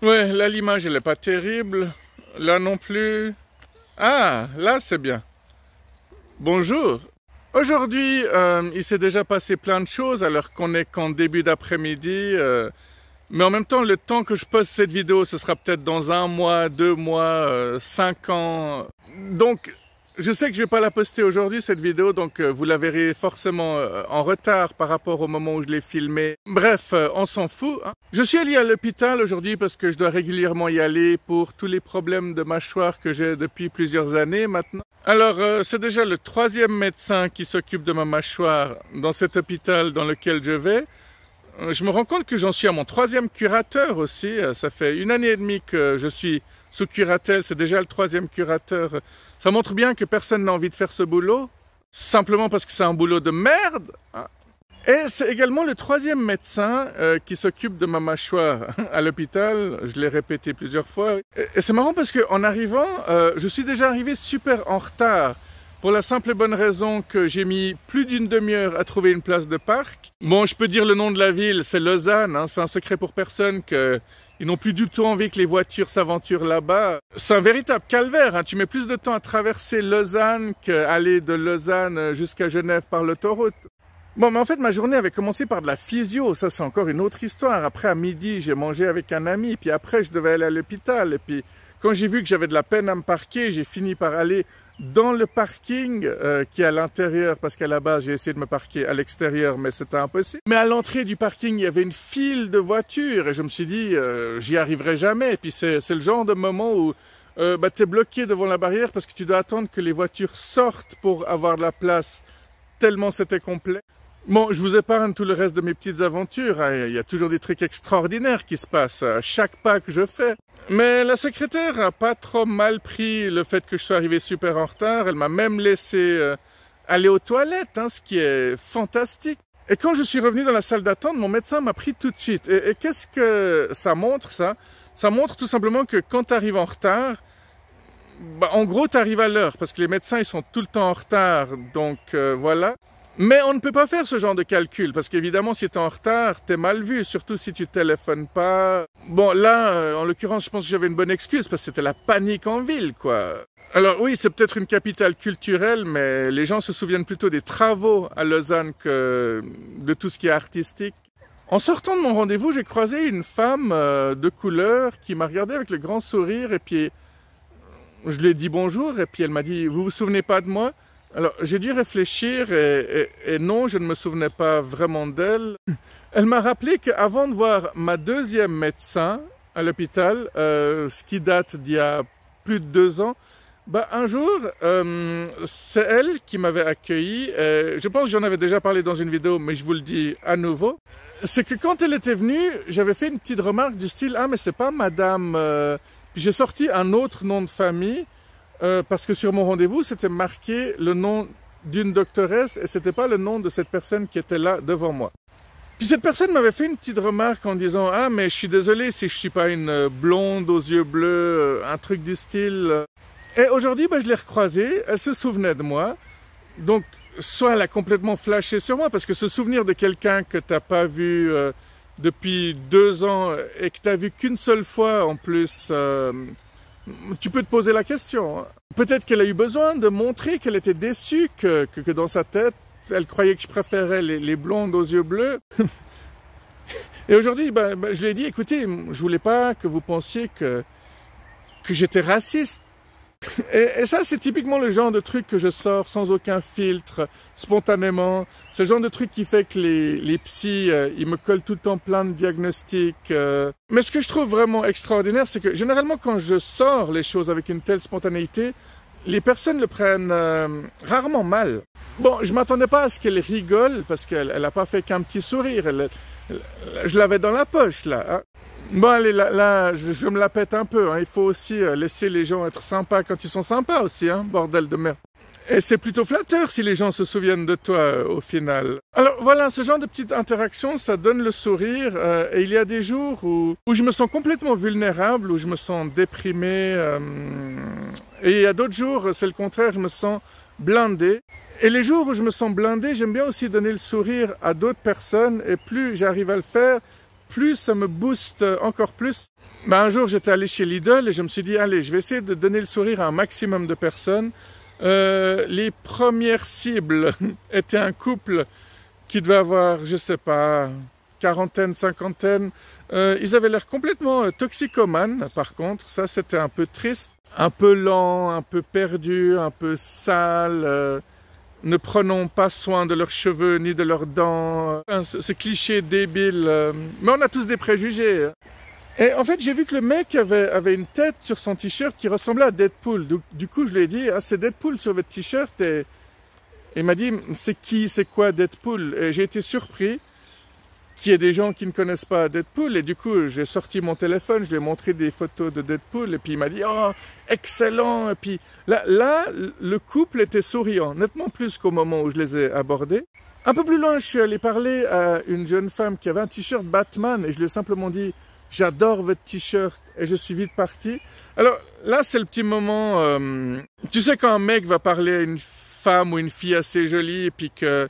Ouais, là l'image elle est pas terrible. Là non plus. Ah, là c'est bien. Bonjour. Aujourd'hui, il s'est déjà passé plein de choses alors qu'on est qu'en début d'après-midi. Mais en même temps, le temps que je poste cette vidéo, ce sera peut-être dans 1 mois, 2 mois, 5 ans. Donc, je sais que je vais pas la poster aujourd'hui, cette vidéo, donc vous la verrez forcément en retard par rapport au moment où je l'ai filmée. Bref, on s'en fout, hein. Je suis allé à l'hôpital aujourd'hui parce que je dois régulièrement y aller pour tous les problèmes de mâchoire que j'ai depuis plusieurs années maintenant. Alors, c'est déjà le 3e médecin qui s'occupe de ma mâchoire dans cet hôpital dans lequel je vais. Je me rends compte que j'en suis à mon 3e curateur aussi. Ça fait 1 année et demie que je suis sous curatelle. C'est déjà le 3e curateur. Ça montre bien que personne n'a envie de faire ce boulot. Simplement parce que c'est un boulot de merde. Et c'est également le 3e médecin qui s'occupe de ma mâchoire à l'hôpital. Je l'ai répété plusieurs fois. Et c'est marrant parce qu'en arrivant, je suis déjà arrivé super en retard. Pour la simple et bonne raison que j'ai mis plus d'1 demi-heure à trouver une place de parc. Bon, je peux dire le nom de la ville, c'est Lausanne, hein, c'est un secret pour personne qu'ils n'ont plus du tout envie que les voitures s'aventurent là-bas. C'est un véritable calvaire, hein, tu mets plus de temps à traverser Lausanne qu'aller de Lausanne jusqu'à Genève par l'autoroute. Bon, mais en fait, ma journée avait commencé par de la physio, ça c'est encore une autre histoire. Après, à midi, j'ai mangé avec un ami, puis après, je devais aller à l'hôpital. Et puis, quand j'ai vu que j'avais de la peine à me parquer, j'ai fini par aller dans le parking qui est à l'intérieur, parce qu'à la base j'ai essayé de me parquer à l'extérieur, mais c'était impossible. Mais à l'entrée du parking, il y avait une file de voitures et je me suis dit, j'y arriverai jamais. Et puis c'est le genre de moment où t'es bloqué devant la barrière parce que tu dois attendre que les voitures sortent pour avoir de la place, tellement c'était complet. Bon, je vous épargne tout le reste de mes petites aventures, hein. Il y a toujours des trucs extraordinaires qui se passent à chaque pas que je fais. Mais la secrétaire a pas trop mal pris le fait que je sois arrivé super en retard. Elle m'a même laissé aller aux toilettes, hein, ce qui est fantastique. Et quand je suis revenu dans la salle d'attente, mon médecin m'a pris tout de suite. Et qu'est-ce que ça montre, ça? Ça montre tout simplement que quand tu arrives en retard, en gros, tu arrives à l'heure, parce que les médecins, ils sont tout le temps en retard, donc voilà. Mais on ne peut pas faire ce genre de calcul, parce qu'évidemment, si tu es en retard, tu es mal vu, surtout si tu téléphones pas. Bon, là, en l'occurrence, je pense que j'avais une bonne excuse, parce que c'était la panique en ville, quoi. Alors oui, c'est peut-être une capitale culturelle, mais les gens se souviennent plutôt des travaux à Lausanne que de tout ce qui est artistique. En sortant de mon rendez-vous, j'ai croisé une femme de couleur qui m'a regardé avec le grand sourire, et puis je lui ai dit bonjour, et puis elle m'a dit « Vous vous souvenez pas de moi ?» Alors, j'ai dû réfléchir et non, je ne me souvenais pas vraiment d'elle. Elle m'a rappelé qu'avant de voir ma 2e médecin à l'hôpital, ce qui date d'il y a plus de 2 ans, un jour, c'est elle qui m'avait accueilli. Je pense que j'en avais déjà parlé dans une vidéo, mais je vous le dis à nouveau. C'est que quand elle était venue, j'avais fait une petite remarque du style « Ah, mais c'est pas madame... Puis j'ai sorti un autre nom de famille. Parce que sur mon rendez-vous, c'était marqué le nom d'une doctoresse et c'était pas le nom de cette personne qui était là devant moi. Puis cette personne m'avait fait une petite remarque en disant « Ah, mais je suis désolé si je suis pas une blonde aux yeux bleus, un truc du style. » Et aujourd'hui, je l'ai recroisée, elle se souvenait de moi. Donc, soit elle a complètement flashé sur moi, parce que se souvenir de quelqu'un que t'as pas vu depuis 2 ans et que t'as vu qu'une seule fois en plus... tu peux te poser la question. Hein. Peut-être qu'elle a eu besoin de montrer qu'elle était déçue, que dans sa tête, elle croyait que je préférais les blondes aux yeux bleus. Et aujourd'hui, je lui ai dit, écoutez, je voulais pas que vous pensiez que j'étais raciste. Et ça, c'est typiquement le genre de truc que je sors sans aucun filtre, spontanément. C'est le genre de truc qui fait que les psys, ils me collent tout le temps plein de diagnostics. Mais ce que je trouve vraiment extraordinaire, c'est que généralement, quand je sors les choses avec une telle spontanéité, les personnes le prennent rarement mal. Bon, je m'attendais pas à ce qu'elle rigole, parce qu'elle a pas fait qu'un petit sourire. Je l'avais dans la poche, là. Hein. Bon, allez, là je me la pète un peu. Hein. Il faut aussi laisser les gens être sympas quand ils sont sympas aussi, hein, bordel de merde. Et c'est plutôt flatteur si les gens se souviennent de toi au final. Alors voilà, ce genre de petite interaction, ça donne le sourire. Et il y a des jours où je me sens complètement vulnérable, où je me sens déprimé. Et il y a d'autres jours, c'est le contraire, je me sens blindé. Et les jours où je me sens blindé, j'aime bien aussi donner le sourire à d'autres personnes. Et plus j'arrive à le faire, plus ça me booste encore plus. Ben, un jour, j'étais allé chez Lidl et je me suis dit, allez, je vais essayer de donner le sourire à un maximum de personnes. Les premières cibles étaient un couple qui devait avoir, je sais pas, quarantaine, cinquantaine. Ils avaient l'air complètement toxicomanes, par contre. Ça, c'était un peu triste. Un peu lent, un peu perdu, un peu sale. Ne prenons pas soin de leurs cheveux ni de leurs dents. Ce cliché débile. Mais on a tous des préjugés. Et en fait, j'ai vu que le mec avait une tête sur son t-shirt qui ressemblait à Deadpool. Du coup, je lui ai dit, ah, c'est Deadpool sur votre t-shirt. Et il m'a dit, c'est qui, c'est quoi Deadpool? Et j'ai été surpris qu'il y ait des gens qui ne connaissent pas Deadpool. Et du coup, j'ai sorti mon téléphone, je lui ai montré des photos de Deadpool. Et puis il m'a dit, oh, excellent. Et puis là, le couple était souriant, nettement plus qu'au moment où je les ai abordés. Un peu plus loin, je suis allé parler à une jeune femme qui avait un t-shirt Batman. Et je lui ai simplement dit, j'adore votre t-shirt, et je suis vite parti. Alors là, c'est le petit moment, tu sais, quand un mec va parler à une femme ou une fille assez jolie, et puis que,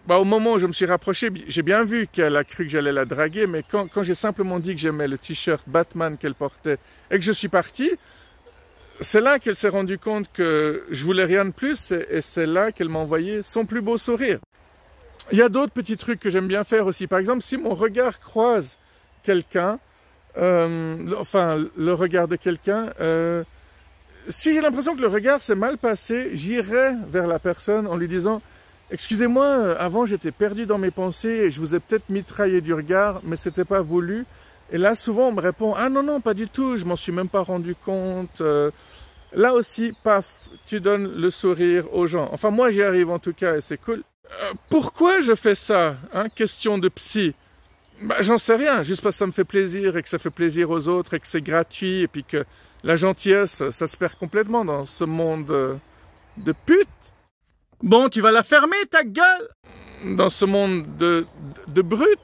bah, au moment où je me suis rapproché, j'ai bien vu qu'elle a cru que j'allais la draguer, mais quand j'ai simplement dit que j'aimais le t-shirt Batman qu'elle portait, et que je suis parti, c'est là qu'elle s'est rendue compte que je voulais rien de plus, et c'est là qu'elle m'a envoyé son plus beau sourire. Il y a d'autres petits trucs que j'aime bien faire aussi. Par exemple, si mon regard croise quelqu'un, enfin, le regard de quelqu'un, si j'ai l'impression que le regard s'est mal passé, j'irai vers la personne en lui disant « Excusez-moi, avant j'étais perdu dans mes pensées et je vous ai peut-être mitraillé du regard, mais c'était pas voulu. » Et là, souvent, on me répond « Ah non, non, pas du tout, je m'en suis même pas rendu compte. » Là aussi, paf, tu donnes le sourire aux gens. Enfin, moi, j'y arrive en tout cas et c'est cool. Pourquoi je fais ça, hein? Question de psy. Bah, j'en sais rien, juste parce que ça me fait plaisir et que ça fait plaisir aux autres et que c'est gratuit et puis que la gentillesse, ça se perd complètement dans ce monde de putes. Bon, tu vas la fermer ta gueule! Dans ce monde de brutes.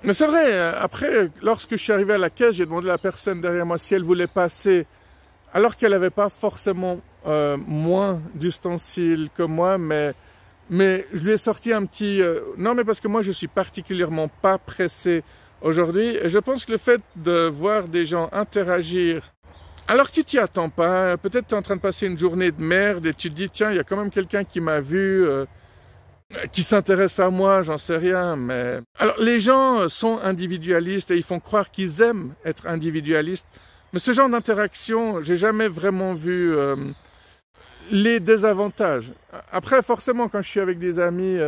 Mais c'est vrai, après, lorsque je suis arrivé à la caisse, j'ai demandé à la personne derrière moi si elle voulait passer, alors qu'elle n'avait pas forcément moins d'ustensiles que moi, mais je lui ai sorti un petit... non, mais parce que moi, je suis particulièrement pas pressé aujourd'hui. Et je pense que le fait de voir des gens interagir, alors que tu t'y attends pas, peut-être tu es en train de passer une journée de merde et tu te dis, tiens, il y a quand même quelqu'un qui m'a vu, qui s'intéresse à moi, j'en sais rien. Mais alors, les gens sont individualistes et ils font croire qu'ils aiment être individualistes. Mais ce genre d'interaction, j'ai jamais vraiment vu... les désavantages. Après, forcément, quand je suis avec des amis,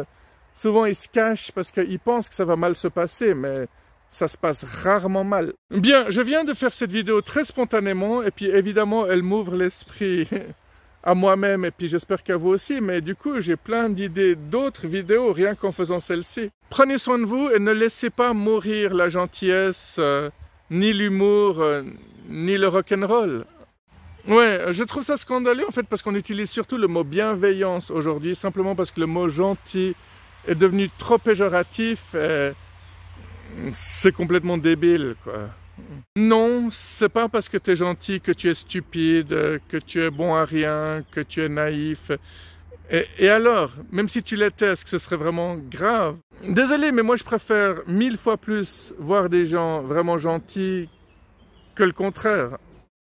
souvent ils se cachent parce qu'ils pensent que ça va mal se passer, mais ça se passe rarement mal. Bien, je viens de faire cette vidéo très spontanément, et puis évidemment, elle m'ouvre l'esprit à moi-même, et puis j'espère qu'à vous aussi, mais du coup, j'ai plein d'idées d'autres vidéos, rien qu'en faisant celle-ci. Prenez soin de vous et ne laissez pas mourir la gentillesse, ni l'humour, ni le rock'n'roll. Ouais, je trouve ça scandaleux en fait parce qu'on utilise surtout le mot bienveillance aujourd'hui, simplement parce que le mot gentil est devenu trop péjoratif et c'est complètement débile, quoi. Non, c'est pas parce que tu es gentil que tu es stupide, que tu es bon à rien, que tu es naïf. Et alors, même si tu l'étais, est-ce que ce serait vraiment grave? Désolé, mais moi je préfère 1000 fois plus voir des gens vraiment gentils que le contraire.